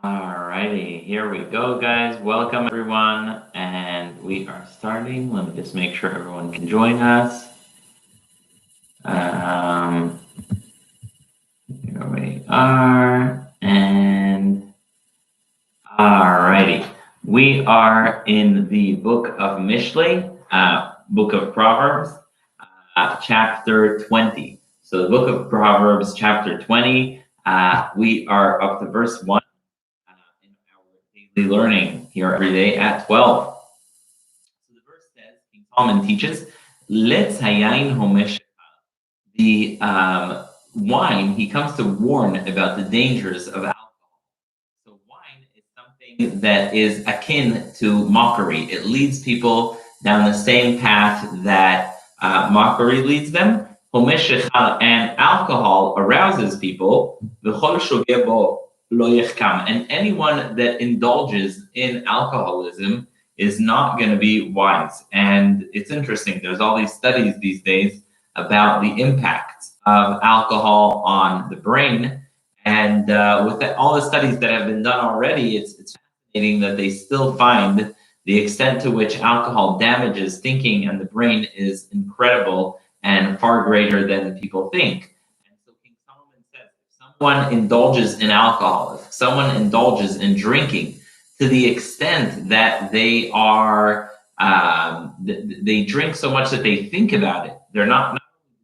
Alrighty, here we go, guys. Welcome, everyone, and we are starting. Let me just make sure everyone can join us. Um, Here we are, and alrighty, we are in the book of Mishlei, book of Proverbs, chapter 20. So the book of Proverbs, chapter 20, we are up to verse 1. In our daily learning here every day at 12. So the verse says, King Solomon teaches, Let's hayayin homesh. The wine, he comes to warn about the dangers of alcohol. So wine is something that is akin to mockery. It leads people down the same path that mockery leads them. And alcohol arouses people. And anyone that indulges in alcoholism is not going to be wise. And it's interesting. There's all these studies these days about the impact of alcohol on the brain. And with all the studies that have been done already, it's fascinating that they still find the extent to which alcohol damages thinking and the brain is incredible and far greater than people think. And so King Solomon says, if someone indulges in alcohol, if someone indulges in drinking to the extent that they are, they drink so much that they think about it,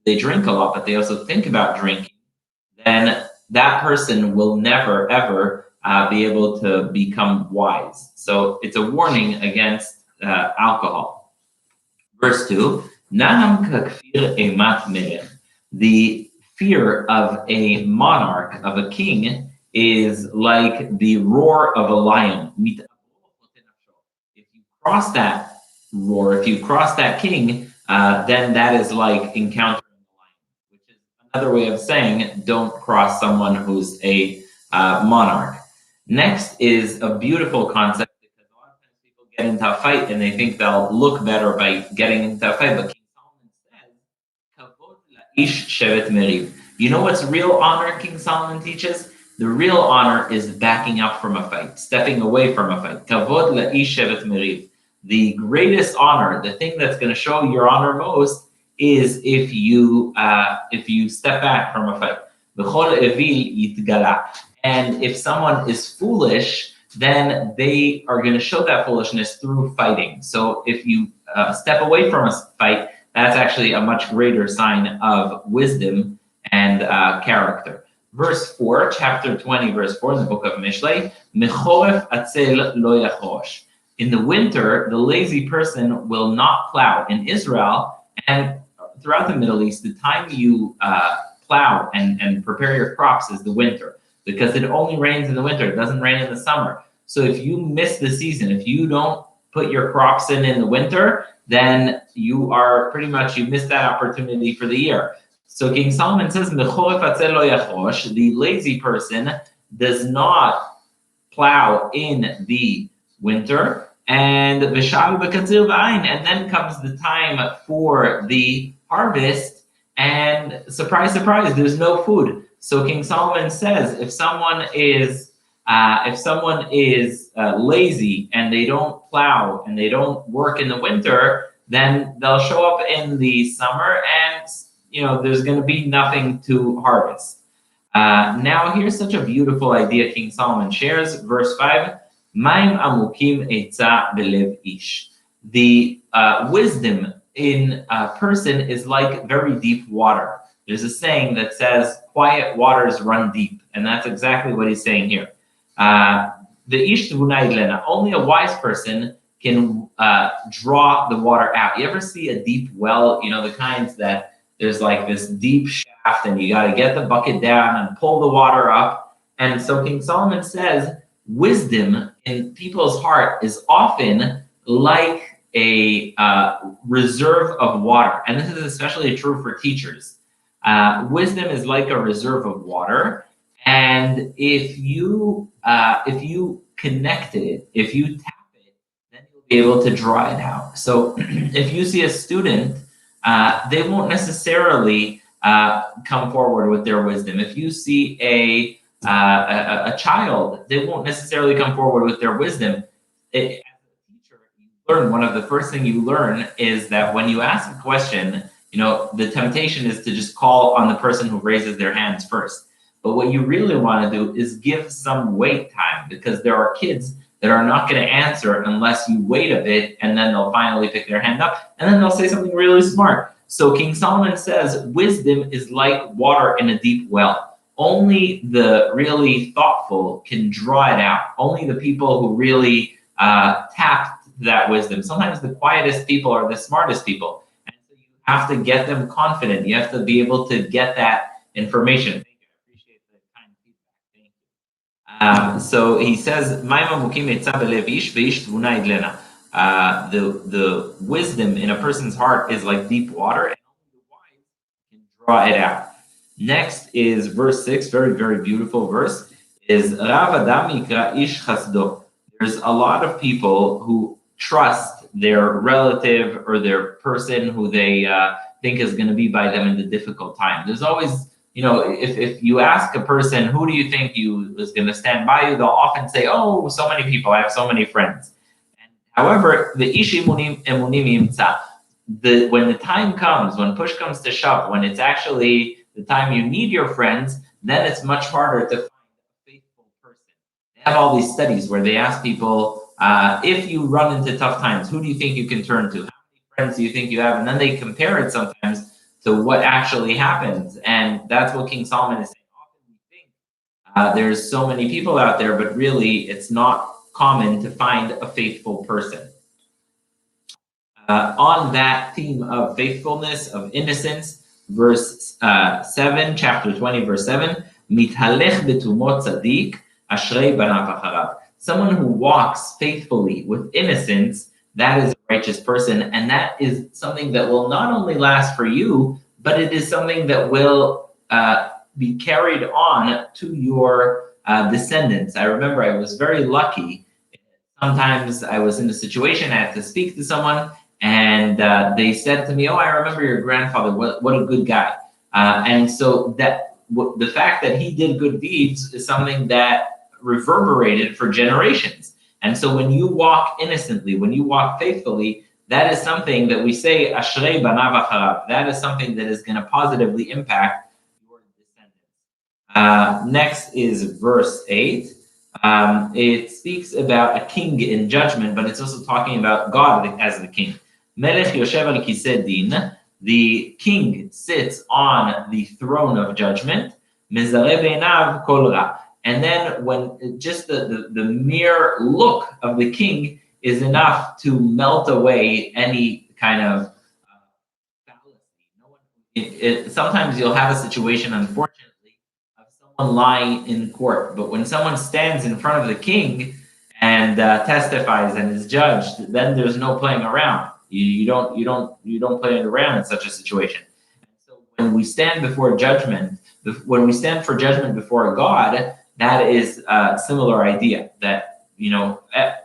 they drink a lot, but they also think about drinking, then that person will never, ever be able to become wise. So it's a warning against alcohol. Verse 2, Naham kakfir emat melech. The fear of a monarch, of a king, is like the roar of a lion. If you cross that roar, if you cross that king, then that is like encountering a lion, which is another way of saying don't cross someone who's a monarch. Next is a beautiful concept because a lot of times people get into a fight and they think they'll look better by getting into a fight. But King Solomon says, "Kavod la'ish shevet meriv." You know what's real honor? King Solomon teaches the real honor is backing up from a fight, stepping away from a fight. Kavod la'ish shevet meriv. The greatest honor, the thing that's going to show your honor most, is if you step back from a fight. V'chol evil yitgala. And if someone is foolish, then they are going to show that foolishness through fighting. So if you step away from a fight, that's actually a much greater sign of wisdom and character. Verse 4, chapter 20, verse 4 in the book of Mishlei, Mechoref atzel lo yachosh. In the winter, the lazy person will not plow. In Israel and throughout the Middle East, the time you plow and prepare your crops is the winter, because it only rains in the winter. It doesn't rain in the summer. So if you miss the season, if you don't put your crops in the winter, then you are pretty much, you missed that opportunity for the year. So King Solomon says, the lazy person does not plow in the winter, and then comes the time for the harvest, and surprise, surprise, there's no food. So King Solomon says, if someone is lazy and they don't plow and they don't work in the winter, then they'll show up in the summer, and there's going to be nothing to harvest. Now here's such a beautiful idea King Solomon shares. Verse 5, Maim amukim etza belev ish. The wisdom in a person is like very deep water. There's a saying that says, quiet waters run deep. And that's exactly what he's saying here. The ish tvuna, only a wise person can draw the water out. You ever see a deep well, the kinds that there's like this deep shaft and you got to get the bucket down and pull the water up. And so King Solomon says, wisdom in people's heart is often like a reserve of water. And this is especially true for teachers. Wisdom is like a reserve of water. And if you connect it, if you tap it, then you'll be able to draw it out. So if you see a student, they won't necessarily come forward with their wisdom. If you see a child, they won't necessarily come forward with their wisdom. As a teacher, you learn, one of the first things you learn is that when you ask a question, the temptation is to just call on the person who raises their hands first. But what you really want to do is give some wait time, because there are kids that are not going to answer unless you wait a bit, and then they'll finally pick their hand up, and then they'll say something really smart. So King Solomon says, wisdom is like water in a deep well. Only the really thoughtful can draw it out. Only the people who really tap that wisdom. Sometimes the quietest people are the smartest people. And so you have to get them confident. You have to be able to get that information. Thank you. I appreciate the kind feedback. Thank you. So he says, the wisdom in a person's heart is like deep water, and only the wise can draw it out. Next is verse 6, very, very beautiful verse, is Rav Adam Yikra Ish Chasdo. There's a lot of people who trust their relative or their person who they think is going to be by them in the difficult time. There's always, if you ask a person, who do you think is going to stand by you, they'll often say, oh, so many people, I have so many friends. However, the Ish Emunim Yimtza, when the time comes, when push comes to shove, when it's actually the time you need your friends, then it's much harder to find a faithful person. They have all these studies where they ask people, if you run into tough times, who do you think you can turn to? How many friends do you think you have? And then they compare it sometimes to what actually happens. And that's what King Solomon is saying. Often we think there's so many people out there, but really it's not common to find a faithful person. On that theme of faithfulness, of innocence, verse 7, chapter 20, verse 7, Mithalech betumot tzadik, ashrei banav acharav. Someone who walks faithfully with innocence, that is a righteous person, and that is something that will not only last for you, but it is something that will be carried on to your descendants. I remember I was very lucky. Sometimes I was in a situation I had to speak to someone, and they said to me, oh, I remember your grandfather, what a good guy. And so the fact that he did good deeds is something that reverberated for generations. And so when you walk innocently, when you walk faithfully, that is something that we say, Ashrei banav acharav. That is something that is going to positively impact your descendants. Next is verse 8. It speaks about a king in judgment, but it's also talking about God as the king. Melech Yoshev al Kiseh Din, the king sits on the throne of judgment. Mezareh beinav kol ra. And then when just the mere look of the king is enough to melt away any kind of fallacy. Sometimes you'll have a situation, unfortunately, of someone lying in court. But when someone stands in front of the king and testifies and is judged, then there's no playing around. You don't play it around in such a situation. And so when we stand before judgment, when we stand for judgment before God, that is a similar idea that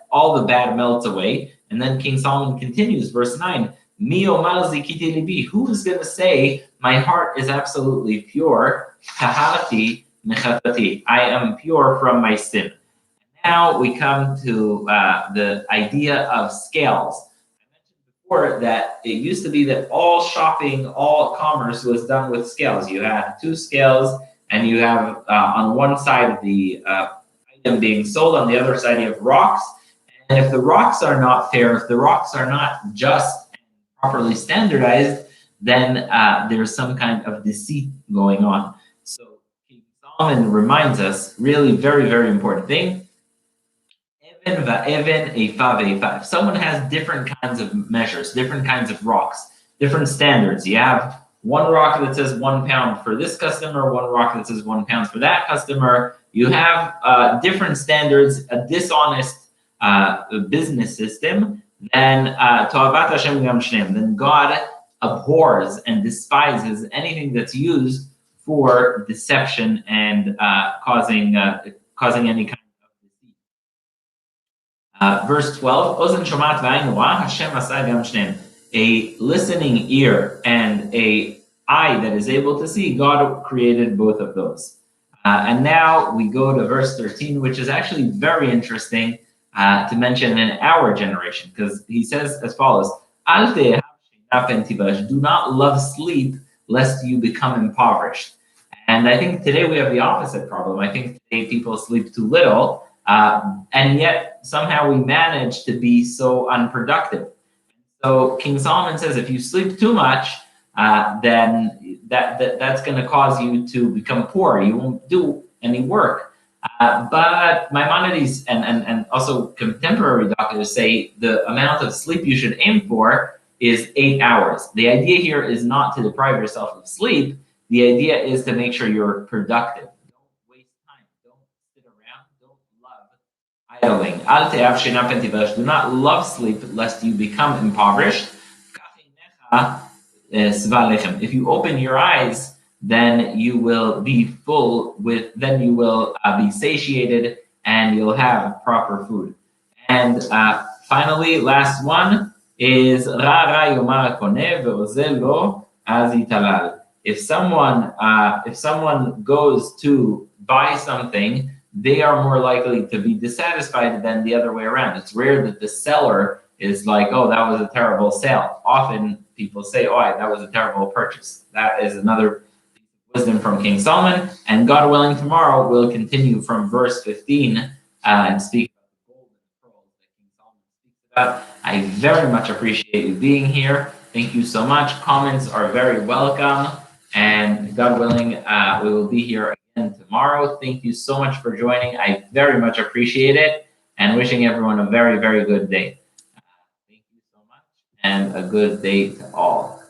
all the bad melts away. And then King Solomon continues, verse 9, Mi omar zikiti libi. Who is going to say my heart is absolutely pure? Taharti mechatati. I am pure from my sin. Now we come to the idea of scales. That it used to be that all shopping, all commerce was done with scales. You had two scales, and you have on one side the item being sold, on the other side you have rocks. And if the rocks are not fair, if the rocks are not just and properly standardized, then there's some kind of deceit going on. So King Solomon reminds us, really very, very important thing. If someone has different kinds of measures, different kinds of rocks, different standards. You have one rock that says 1 pound for this customer, one rock that says 1 pound for that customer. You have different standards, a dishonest business system, then To'avat Hashem Gam Shneim. Then God abhors and despises anything that's used for deception and causing any kind. Verse 12, Ozen shomat v'ayin roah, Hashem asah gam shneim. A listening ear and a eye that is able to see, God created both of those. And now we go to verse 13, which is actually very interesting to mention in our generation, because he says as follows: "Al te'av she'naf tivash." Do not love sleep, lest you become impoverished. And I think today we have the opposite problem. I think today people sleep too little, and yet somehow we manage to be so unproductive. So King Solomon says, if you sleep too much, then that's going to cause you to become poor. You won't do any work. But Maimonides and also contemporary doctors say the amount of sleep you should aim for is 8 hours. The idea here is not to deprive yourself of sleep. The idea is to make sure you're productive. Don't waste time. Don't sit around. Don't love idling. Al te'av she'na pentivesh. Do not love sleep lest you become impoverished. If you open your eyes, then you will be full with, then you will be satiated and you'll have proper food. And finally, last one is Ra Ra Yomar Koneh ve'ozel lo az yitalal. If someone goes to buy something, they are more likely to be dissatisfied than the other way around. It's rare that the seller is like, oh, that was a terrible sale. Often people say, oh, that was a terrible purchase. That is another wisdom from King Solomon. And God willing, tomorrow we'll continue from verse 15 and speak about the gold and pearls that King Solomon speaks about. I very much appreciate you being here. Thank you so much. Comments are very welcome. And God willing, we will be here again tomorrow. Thank you so much for joining. I very much appreciate it, and wishing everyone a very, very good day. Thank you so much, and a good day to all.